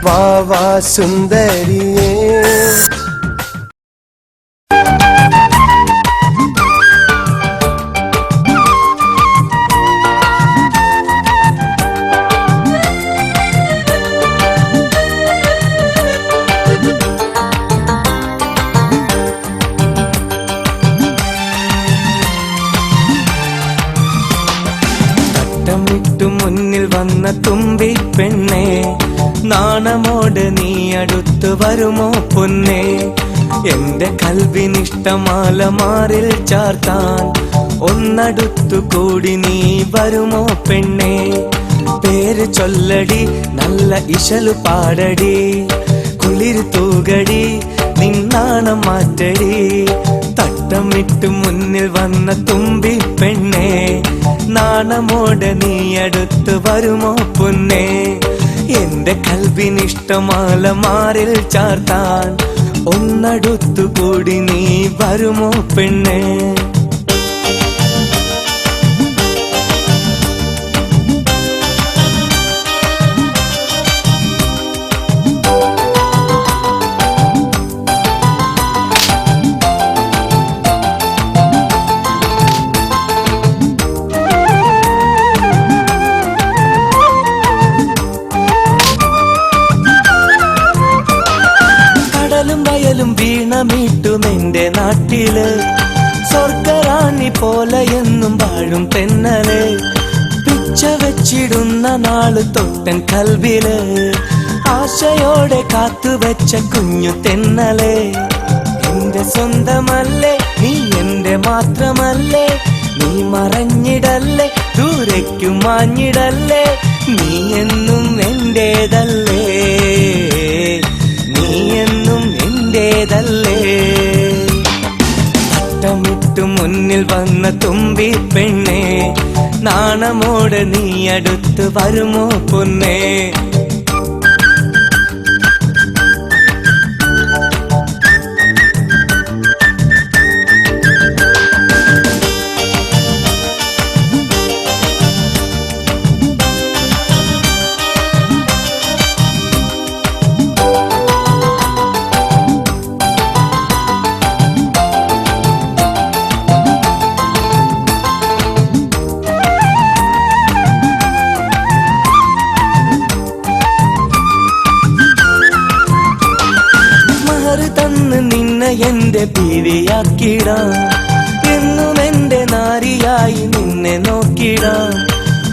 വാ വാ സുന്ദരിയേ. മുന്നിൽ വന്ന തുമ്പി പെണ്ണേ, നാണമോട് നീ അടുത്തു വരുമോ പൊന്നേ? എന്റെ കൽവിനിഷ്ടമാല മാറിൽ ചാർത്താൻ ഒന്നടുത്തു കൂടി നീ വരുമോ പെണ്ണേ? പേര് ചൊല്ലടി, നല്ല ഇശലു പാടടി, കുളിർ തൂകടി, നിന്നാണം മാറ്റടി. തട്ടമിട്ട് മുന്നിൽ വന്ന തുമ്പി പെണ്ണേ, നാണമോടെ നീ അടുത്ത് വരുമോ പൊന്നേ? എന്റെ കൽവിനിഷ്ടമാല മാറിൽ ചാർത്താൻ ഒന്നടുത്തു കൂടി നീ വരുമോ പെണ്ണേ? വീണമീട്ടും എന്റെ നാട്ടില് സ്വർഗറാണി പോലെ എന്നും വാഴും തെന്നല്. പിച്ച വെച്ചിടുന്ന നാള് തൊട്ടൻ കൽവില് ആശയോടെ കാത്തുവെച്ച കുഞ്ഞു തെന്നലേ. എന്റെ സ്വന്തമല്ലേ നീ, എന്റെ മാത്രമല്ലേ, നീ മറഞ്ഞിടല്ലേ, ദൂരേക്കു മാഞ്ഞിടല്ലേ, നീ എന്നും എന്റേതല്ലേ, നീ എന്നും എന്റേതല്ലേ. തട്ടമിട്ടു മുന്നിൽ വന്ന തുമ്പി പെണ്ണേ, നാണമോടെ നീ അടുത്ത് വരുമോ പൊന്നേ? തന്ന് നിന്നെ എന്റെ ബീവിയാക്കിടാം, എന്നും എന്റെ നാരിയായി നിന്നെ നോക്കിടാം.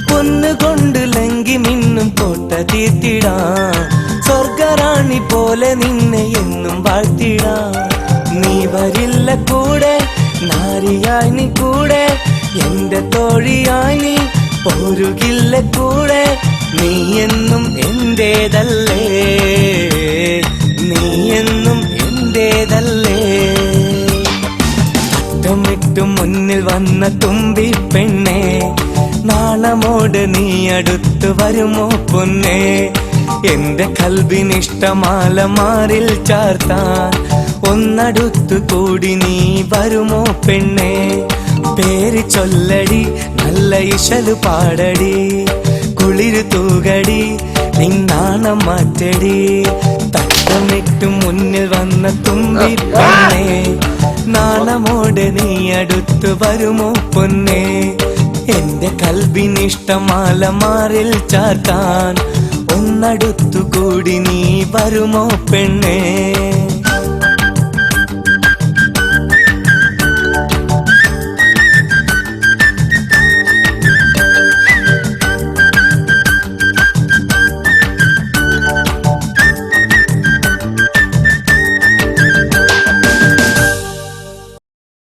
പൊന്നുകൊണ്ട് ലങ്കി മിന്നും കോട്ട തീർത്തിടാം, സ്വർഗറാണി പോലെ നിന്നെ എന്നും വാഴ്ത്തിടാം. നീ വരില്ല കൂടെ, നാരിയായി നീ കൂടെ, എന്റെ തോഴിയായി നീ പോരുകില്ല കൂടെ, നീ എന്നും എന്റേതല്ലേ, നീ എന്നും എന്റേതല്ലേ. തട്ടമിട്ടു മുന്നിൽ വന്ന തുമ്പി പെണ്ണേ, നാണമോട് നീ അടുത്ത് വരുമോ പൊന്നേ? എന്റെ കൽവിനിഷ്ടമാല മാറിൽ ചാർത്താൻ ഒന്നടുത്തു കൂടി നീ വരുമോ പെണ്ണേ? പേര് ചൊല്ലടി, നല്ല ഇശലു പാടടി, കുളിർ തൂകടി, നിന്നാണം മാറ്റടി. തട്ടമിട്ടു മുന്നിൽ വന്ന തുമ്പി പെണ്ണേ, നാണമോടെ നീ അടുത്തു വരുമോ പൊന്നേ? എന്റെ കൽവിനിഷ്ടമാല മാറിൽ ചാർത്താൻ ഒന്നടുത്തു കൂടി നീ വരുമോ പെണ്ണേ?